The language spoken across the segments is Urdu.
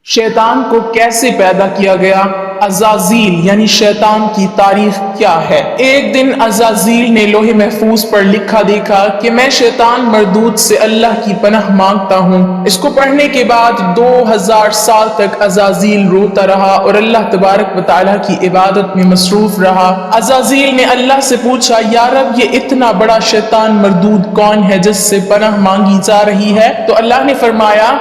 شیطان کو کیسے پیدا کیا گیا؟ عزازیل یعنی شیطان کی تاریخ کیا ہے؟ ایک دن عزازیل نے لوح محفوظ پر لکھا دیکھا کہ میں شیطان مردود سے اللہ کی پناہ مانگتا ہوں۔ اس کو پڑھنے کے بعد 2000 سال تک عزازیل روتا رہا اور اللہ تبارک و تعالیٰ کی عبادت میں مصروف رہا۔ عزازیل نے اللہ سے پوچھا، یا رب یہ اتنا بڑا شیطان مردود کون ہے جس سے پناہ مانگی جا رہی ہے؟ تو اللہ نے فرمایا،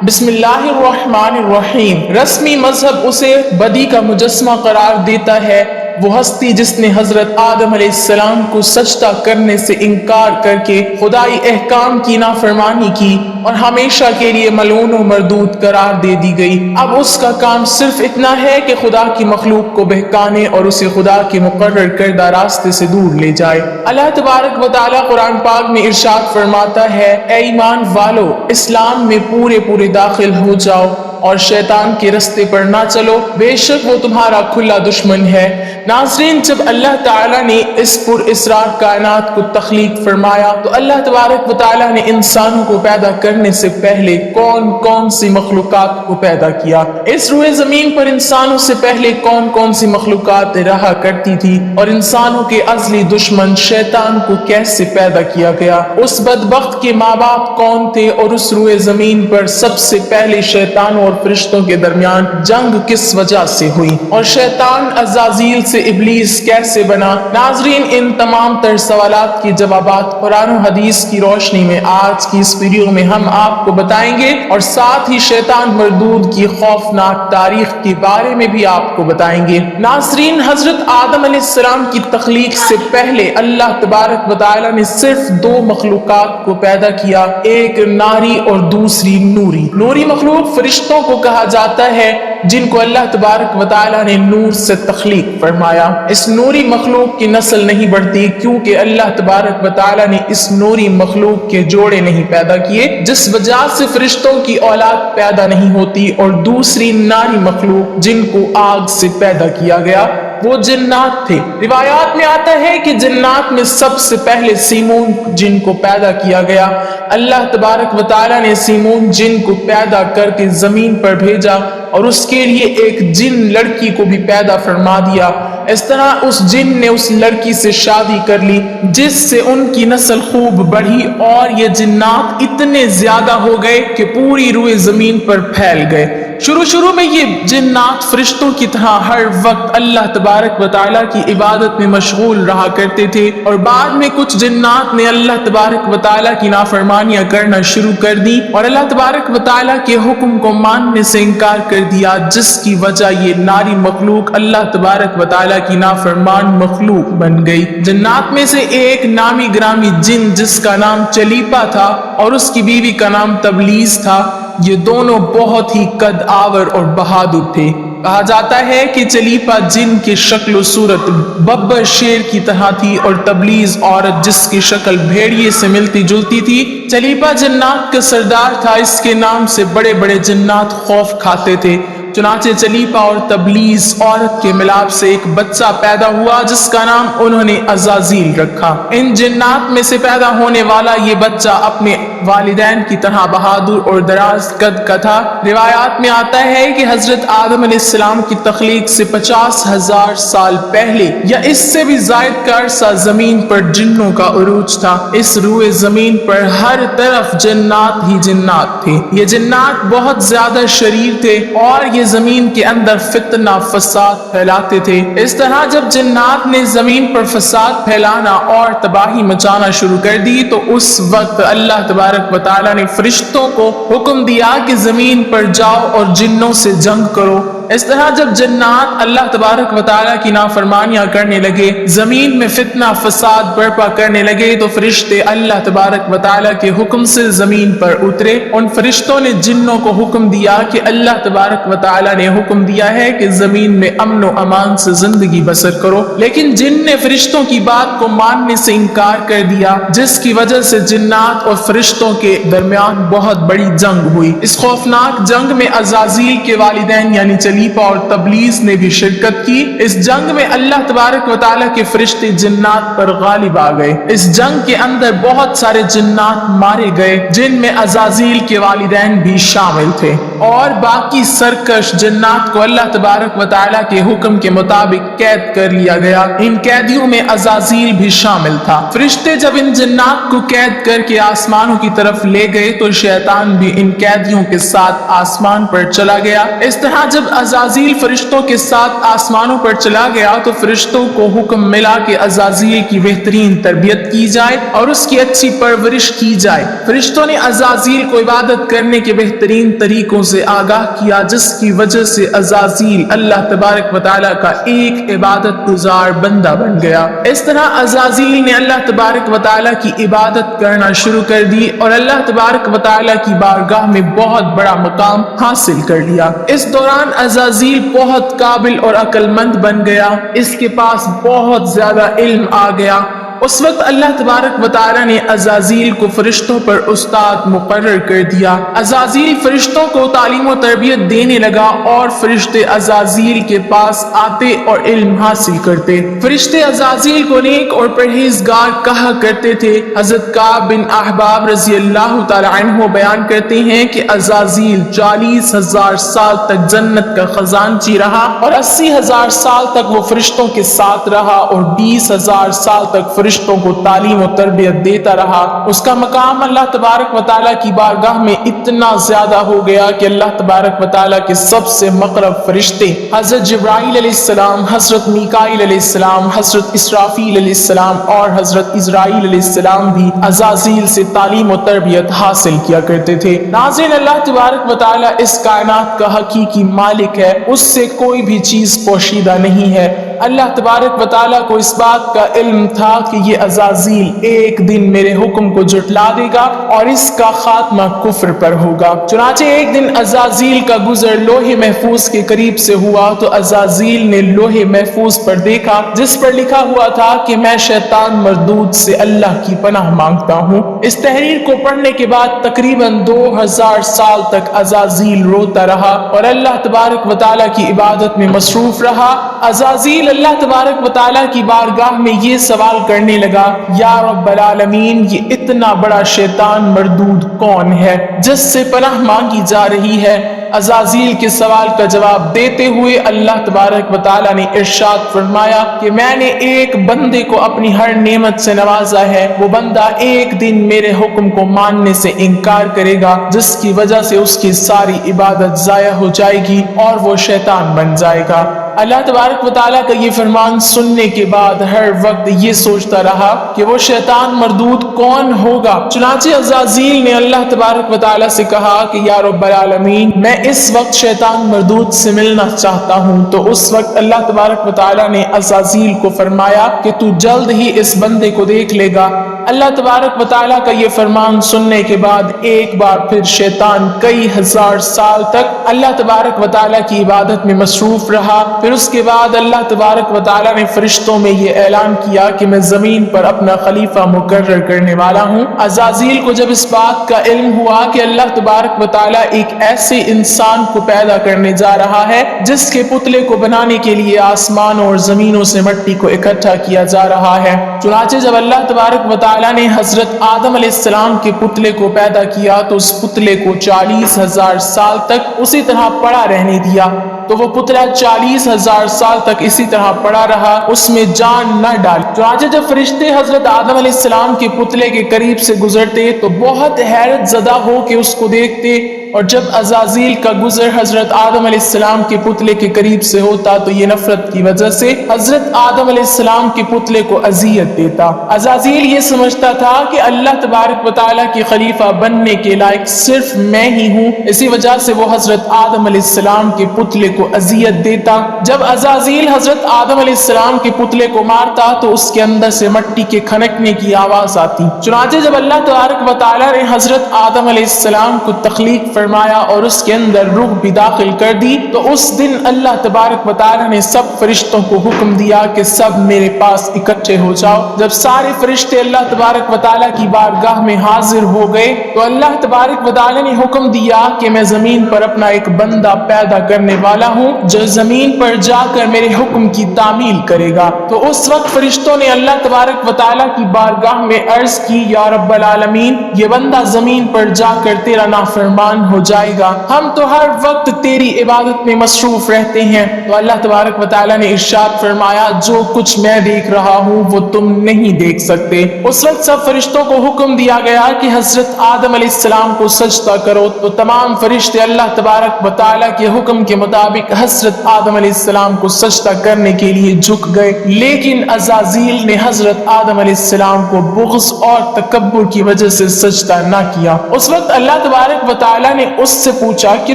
بسم اللہ الرحمن الرحیم۔ رسمی مذہب اسے بدی کا مجسمہ قرار دیتا ہے، وہ ہستی جس نے حضرت آدم علیہ السلام کو سجدہ کرنے سے انکار کر کے خدائی احکام کی نافرمانی کی اور ہمیشہ کے لیے ملعون و مردود قرار دے دی گئی۔ اب اس کا کام صرف اتنا ہے کہ خدا کی مخلوق کو بہکانے اور اسے خدا کے مقرر کردہ راستے سے دور لے جائے۔ اللہ تبارک و تعالیٰ قرآن پاک میں ارشاد فرماتا ہے، اے ایمان والو، اسلام میں پورے داخل ہو جاؤ اور شیطان کے رستے پر نہ چلو، بے شک وہ تمہارا کھلا دشمن ہے۔ ناظرین، جب اللہ تعالیٰ نے اس پر اسرار کائنات کو تخلیق فرمایا تو اللہ تبارک و تعالیٰ نے انسانوں کو پیدا کرنے سے پہلے کون سی مخلوقات کو پیدا کیا؟ اس روئے زمین پر انسانوں سے پہلے کون سی مخلوقات رہا کرتی تھی اور انسانوں کے ازلی دشمن شیطان کو کیسے پیدا کیا گیا؟ اس بدبخت کے ماں باپ کون تھے اور اس روئے زمین پر سب سے پہلے شیطانوں اور فرشتوں کے درمیان جنگ کس وجہ سے ہوئی اور شیطان عزازیل سے ابلیس کیسے بنا؟ ناظرین، ان تمام تر سوالات کے جوابات قرآن و حدیث کی روشنی میں آج کی اس ویڈیو میں ہم آپ کو بتائیں گے اور ساتھ ہی شیطان مردود کی خوفناک تاریخ کے بارے میں بھی آپ کو بتائیں گے۔ ناظرین، حضرت آدم علیہ السلام کی تخلیق سے پہلے اللہ تبارک و تعالیٰ نے صرف دو مخلوقات کو پیدا کیا، ایک ناری اور دوسری نوری۔ نوری مخلوق فرشتوں کو کہا جاتا ہے جن کو اللہ تبارک و تعالیٰ نے نور سے تخلیق فرمایا۔ اس نوری مخلوق کی نسل نہیں بڑھتی کیونکہ اللہ تبارک و تعالیٰ نے اس نوری مخلوق کے جوڑے نہیں پیدا کیے، جس وجہ سے فرشتوں کی اولاد پیدا نہیں ہوتی، اور دوسری ناری مخلوق جن کو آگ سے پیدا کیا گیا وہ جنات تھے۔ روایات میں آتا ہے کہ جنات میں سب سے پہلے سیمون جن کو پیدا کیا گیا۔ اللہ تبارک و تعالیٰ نے سیمون جن کو پیدا کر کے زمین پر بھیجا اور اس کے لیے ایک جن لڑکی کو بھی پیدا فرما دیا۔ اس طرح اس جن نے اس لڑکی سے شادی کر لی جس سے ان کی نسل خوب بڑھی اور یہ جنات اتنے زیادہ ہو گئے کہ پوری روئے زمین پر پھیل گئے۔ شروع میں یہ جنات فرشتوں کی طرح ہر وقت اللہ تبارک و تعالیٰ کی عبادت میں مشغول رہا کرتے تھے، اور بعد میں کچھ جنات نے اللہ تبارک و تعالیٰ کی نافرمانیاں کرنا شروع کر دی اور اللہ تبارک و تعالیٰ کے حکم کو ماننے سے انکار کر دیا، جس کی وجہ یہ ناری مخلوق اللہ تبارک و تعالیٰ کی نافرمان مخلوق بن گئی۔ جنات میں سے ایک نامی گرامی جن جس کا نام چلیپا تھا اور اس کی بیوی کا نام تبلیز تھا، یہ دونوں بہت ہی قد آور اور بہادر تھے۔ کہا جاتا ہے کہ چلیپا جن کی شکل و صورت ببر شیر کی طرح تھی اور تبلیز عورت جس کی شکل بھیڑیے سے ملتی جلتی تھی۔ چلیپا جنات کا سردار تھا، اس کے نام سے بڑے بڑے جنات خوف کھاتے تھے۔ چنانچہ چلیپا اور تبلیز عورت کے ملاپ سے ایک بچہ پیدا ہوا جس کا نام انہوں نے عزازیل رکھا۔ ان جنات میں سے پیدا ہونے والا یہ بچہ اپنے والدین کی طرح بہادر اور دراز قد کا تھا۔ روایات میں آتا ہے کہ حضرت آدم علیہ السلام کی تخلیق سے 50,000 سال پہلے یا اس سے بھی زائد کا عرصہ زمین پر جنوں کا عروج تھا۔ اس روئے زمین پر ہر طرف جنات ہی جنات تھے۔ یہ جنات بہت زیادہ شریر تھے اور یہ زمین کے اندر فتنہ فساد پھیلاتے تھے۔ اس طرح جب جنات نے زمین پر فساد پھیلانا اور تباہی مچانا شروع کر دی تو اس وقت اللہ تبارک و تعالیٰ نے فرشتوں کو حکم دیا کہ زمین پر جاؤ اور جنوں سے جنگ کرو۔ اس طرح جب جنات اللہ تبارک و تعالیٰ کی نافرمانیاں کرنے لگے، زمین میں فتنہ فساد برپا کرنے لگے، تو فرشتے اللہ تبارک و تعالیٰ کے حکم سے زمین پر اترے۔ ان فرشتوں نے جنوں کو حکم دیا کہ اللہ تبارک و تعالیٰ نے حکم دیا ہے کہ زمین میں امن و امان سے زندگی بسر کرو، لیکن جن نے فرشتوں کی بات کو ماننے سے انکار کر دیا، جس کی وجہ سے جنات اور فرشتوں کے درمیان بہت بڑی جنگ ہوئی۔ اس خوفناک جنگ میں عزازیل کے والدین یعنی خلیفہ اور تبلیغ نے بھی شرکت کی۔ اس جنگ میں اللہ تبارک و تعالیٰ کے فرشتے جنات پر غالب آ گئے۔ اس جنگ کے اندر بہت سارے جنات مارے گئے، جن میں عزازیل کے والدین بھی شامل تھے، اور باقی سرکش جنات کو اللہ تبارک و تعالیٰ کے حکم کے مطابق قید کر لیا گیا۔ ان قیدیوں میں عزازیل بھی شامل تھا۔ فرشتے جب ان جنات کو قید کر کے آسمانوں کی طرف لے گئے تو شیطان بھی ان قیدیوں کے ساتھ آسمان پر چلا گیا۔ اس طرح جب عزازیل فرشتوں کے ساتھ آسمانوں پر چلا گیا تو فرشتوں کو حکم ملا کہ عزازیل کی بہترین تربیت کی جائے اور اس کی اچھی پرورش کی جائے۔ فرشتوں نے عزازیل کو عبادت کرنے کے بہترین طریقوں سے آگاہ کیا، جس کی وجہ سے عزازیل اللہ تبارک و تعالیٰ کا ایک عبادت گزار بندہ بن گیا۔ اس طرح عزازیل نے اللہ تبارک و تعالیٰ کی عبادت کرنا شروع کر دی اور اللہ تبارک و تعالیٰ کی بارگاہ میں بہت بڑا مقام حاصل کر لیا۔ اس دوران عزازیل بہت قابل اور عقل مند بن گیا، اس کے پاس بہت زیادہ علم آ گیا۔ اس وقت اللہ تبارک و تعالیٰ نے عزازیل کو فرشتوں پر استاد مقرر کر دیا۔ عزازیل فرشتوں کو تعلیم و تربیت دینے لگا اور فرشتے عزازیل کے پاس آتے اور علم حاصل کرتے۔ فرشتے عزازیل کو نیک اور پرہیزگار کہا کرتے تھے۔ حضرت کعب بن احباب رضی اللہ تعالی عنہ بیان کرتے ہیں کہ عزازیل 40,000 سال تک جنت کا خزانچی رہا اور 80,000 سال تک وہ فرشتوں کے ساتھ رہا اور 20,000 سال تک فرشتوں کو تعلیم و تربیت دیتا رہا۔ اس کا مقام اللہ تبارک و تعالیٰ کی بارگاہ میں اتنا زیادہ ہو گیا کہ اللہ تبارک و تعالیٰ کے سب سے مقرب فرشتے حضرت جبرائیل علیہ السلام، حضرت میکائیل علیہ السلام، حضرت اسرافیل علیہ السلام اور حضرت اسرائیل علیہ السلام بھی عزازیل سے تعلیم و تربیت حاصل کیا کرتے تھے۔ ناظرین، اللہ تبارک و تعالیٰ اس کائنات کا حقیقی مالک ہے، اس سے کوئی بھی چیز پوشیدہ نہیں ہے۔ اللہ تبارک و تعالیٰ کو اس بات کا علم تھا کہ یہ عزازیل ایک دن میرے حکم کو جھٹلا دے گا اور اس کا خاتمہ کفر پر ہوگا۔ چنانچہ ایک دن عزازیل کا گزر لوح محفوظ کے قریب سے ہوا تو عزازیل نے لوح محفوظ پر دیکھا جس پر لکھا ہوا تھا کہ میں شیطان مردود سے اللہ کی پناہ مانگتا ہوں۔ اس تحریر کو پڑھنے کے بعد تقریباً 2000 سال تک عزازیل روتا رہا اور اللہ تبارک و تعالیٰ کی عبادت میں مصروف رہا۔ عزازیل اللہ تبارک و تعالیٰ کی بارگاہ میں یہ سوال کرنے لگا، یا رب العالمین، یہ اتنا بڑا شیطان مردود کون ہے جس سے پناہ مانگی جا رہی ہے؟ عزازیل کے سوال کا جواب دیتے ہوئے اللہ تبارک و تعالیٰ نے ارشاد فرمایا کہ میں نے ایک بندے کو اپنی ہر نعمت سے نوازا ہے، وہ بندہ ایک دن میرے حکم کو ماننے سے انکار کرے گا جس کی وجہ سے اس کی ساری عبادت ضائع ہو جائے گی اور وہ شیطان بن جائے گا۔ اللہ تبارک و تعالیٰ کا یہ فرمان سننے کے بعد ہر وقت یہ سوچتا رہا کہ وہ شیطان مردود کون ہوگا۔ چنانچہ عزازیل نے اللہ تبارک و تعالیٰ سے کہا کہ یا رب العالمین، میں اس وقت شیطان مردود سے ملنا چاہتا ہوں۔ تو اس وقت اللہ تبارک و تعالیٰ نے عزازیل کو فرمایا کہ تو جلد ہی اس بندے کو دیکھ لے گا۔ اللہ تبارک و تعالیٰ کا یہ فرمان سننے کے بعد ایک بار پھر شیطان کئی ہزار سال تک اللہ تبارک و تعالیٰ کی عبادت میں مصروف رہا۔ پھر اس کے بعد اللہ تبارک و تعالیٰ نے فرشتوں میں یہ اعلان کیا کہ میں زمین پر اپنا خلیفہ مقرر کرنے والا ہوں۔ عزازیل کو جب اس بات کا علم ہوا کہ اللہ تبارک و تعالیٰ ایک ایسے انسان کو پیدا کرنے جا رہا ہے جس کے پتلے کو بنانے کے لیے آسمانوں اور زمینوں سے مٹی کو اکٹھا کیا جا رہا ہے، چنانچہ جب اللہ تبارک و تعالیٰ نے حضرت آدم علیہ السلام کے پتلے کو پیدا کیا تو اس پتلے کو 40,000 سال تک اسی طرح پڑا رہنے دیا، تو وہ پتلا 40,000 سال تک اسی طرح پڑا رہا، اس میں جان نہ ڈالی۔ چنانچہ جب فرشتے حضرت آدم علیہ السلام کے پتلے کے قریب سے گزرتے تو بہت حیرت زدہ ہو کے اس کو دیکھتے، اور جب عزازیل کا گزر حضرت آدم علیہ السلام کے پتلے کے قریب سے ہوتا تو یہ نفرت کی وجہ سے حضرت آدم علیہ السلام کے پتلے کو اذیت دیتا۔ عزازیل یہ سمجھتا تھا کہ اللہ تبارک و تعالیٰ کی خلیفہ بننے کے لائق صرف میں ہی ہوں، اسی وجہ سے وہ حضرت آدم علیہ السلام کے پتلے کو اذیت دیتا۔ جب عزازیل حضرت آدم علیہ السلام کے پتلے کو مارتا تو اس کے اندر سے مٹی کے کھنکنے کی آواز آتی۔ چنانچہ جب اللہ تبارک و تعالیٰ نے حضرت آدم علیہ السلام کو تخلیق فرمایا فرمایا اور اس کے اندر روح بھی داخل کر دی، تو اس دن اللہ تبارک و تعالی نے سب فرشتوں کو حکم دیا کہ سب میرے پاس اکٹھے ہو جاؤ۔ جب سارے فرشتے اللہ تبارک و تعالی کی بارگاہ میں حاضر ہو گئے تو اللہ تبارک و تعالی نے حکم دیا کہ میں زمین پر اپنا ایک بندہ پیدا کرنے والا ہوں جو زمین پر جا کر میرے حکم کی تعمیل کرے گا۔ تو اس وقت فرشتوں نے اللہ تبارک و تعالی کی بارگاہ میں عرض کی، یا رب العالمین، یہ بندہ زمین پر جا کر تیرا نافرمان ہو جائے گا، ہم تو ہر وقت تیری عبادت میں مصروف رہتے ہیں۔ تو اللہ تبارک و تعالی نے ارشاد فرمایا، جو کچھ میں دیکھ رہا ہوں وہ تم نہیں دیکھ سکتے۔ اس وقت سب فرشتوں کو حکم دیا گیا کہ حضرت آدم علیہ السلام کو سجدہ کرو، تو تمام فرشتے اللہ تبارک و تعالی کے حکم کے مطابق حضرت آدم علیہ السلام کو سجدہ کرنے کے لیے جھک گئے، لیکن عزازیل نے حضرت آدم علیہ السلام کو بغض اور تکبر کی وجہ سے سجدہ نہ کیا۔ اس وقت اللہ تبارک و تعالی نے اس سے پوچھا کہ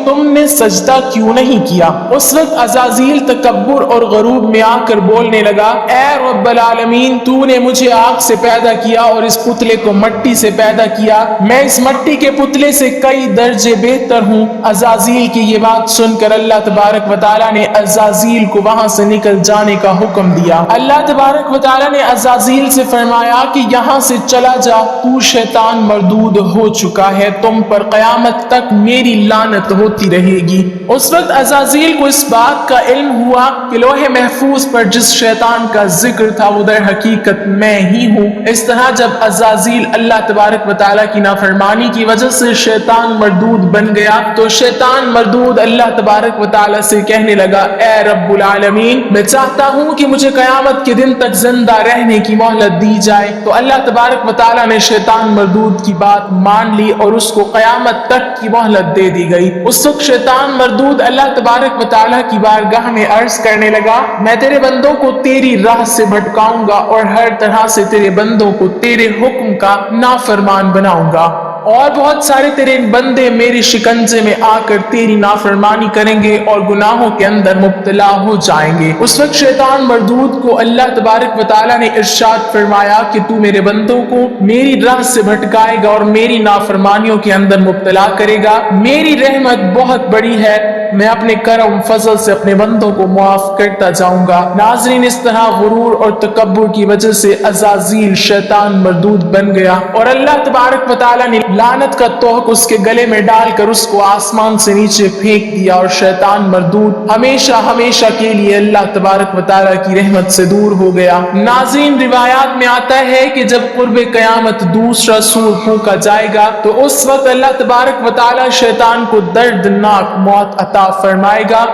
تم نے سجدہ کیوں نہیں کیا؟ اس وقت عزازیل تکبر اور غرور میں آ کر بولنے لگا، اے رب العالمین، تو نے مجھے آگ سے پیدا کیا اور اس پتلے کو مٹی سے پیدا کیا، میں اس مٹی کے پتلے سے کئی درجے بہتر ہوں۔ عزازیل کی یہ بات سن کر اللہ تبارک و تعالی نے عزازیل کو وہاں سے نکل جانے کا حکم دیا۔ اللہ تبارک و تعالی نے عزازیل سے فرمایا کہ یہاں سے چلا جا، تو شیطان مردود ہو چکا ہے، تم پر قیامت تک میری لعنت ہوتی رہے گی۔ اس وقت عزازیل کو اس بات کا علم ہوا کہ لوح محفوظ پر جس شیطان کا ذکر تھا وہ در حقیقت میں ہی ہوں۔ اس طرح جب عزازیل اللہ تبارک و تعالی کی نافرمانی کی وجہ سے شیطان مردود بن گیا تو شیطان مردود اللہ تبارک و تعالی سے کہنے لگا، اے رب العالمین، میں چاہتا ہوں کہ مجھے قیامت کے دن تک زندہ رہنے کی مہلت دی جائے۔ تو اللہ تبارک و تعالی نے شیطان مردود کی بات مان لی اور اس کو قیامت تک کی مہلت دے دی گئی۔ اس وقت شیطان مردود اللہ تبارک و تعالی کی بارگاہ میں عرض کرنے لگا، میں تیرے بندوں کو تیری راہ سے بھٹکاؤں گا اور ہر طرح سے تیرے بندوں کو تیرے حکم کا نافرمان بناؤں گا، اور بہت سارے تیرے بندے میرے شکنجے میں آ کر تیری نافرمانی کریں گے اور گناہوں کے اندر مبتلا ہو جائیں گے۔ اس وقت شیطان مردود کو اللہ تبارک و تعالی نے ارشاد فرمایا کہ تو میرے بندوں کو میری راہ سے بھٹکائے گا اور میری نافرمانیوں کے اندر مبتلا کرے گا، میری رحمت بہت بڑی ہے، میں اپنے کرم فضل سے اپنے بندوں کو معاف کرتا جاؤں گا۔ ناظرین، اس طرح غرور اور تکبر کی وجہ سے عزازیل شیطان مردود بن گیا اور اللہ تبارک و تعالی نے لعنت کا توق اس کے گلے میں ڈال کر اس کو آسمان سے نیچے پھینک دیا اور شیطان مردود ہمیشہ ہمیشہ کے لیے اللہ تبارک و تعالی کی رحمت سے دور ہو گیا۔ ناظرین، روایات میں آتا ہے کہ جب قرب قیامت دوسرا سور پھونکا جائے گا تو اس وقت اللہ تبارک و تعالی شیطان کو دردناک موت عطا فرمائے گا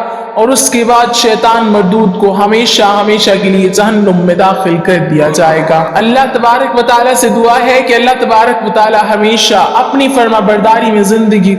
اور اس کے بعد شیطان مردود کو ہمیشہ ہمیشہ کے لیے جہنم میں داخل کر دیا جائے گا۔ اللہ تبارک و تعالی سے دعا ہے کہ اللہ تبارک و تعالی ہمیشہ اپنی فرما برداری میں زندگی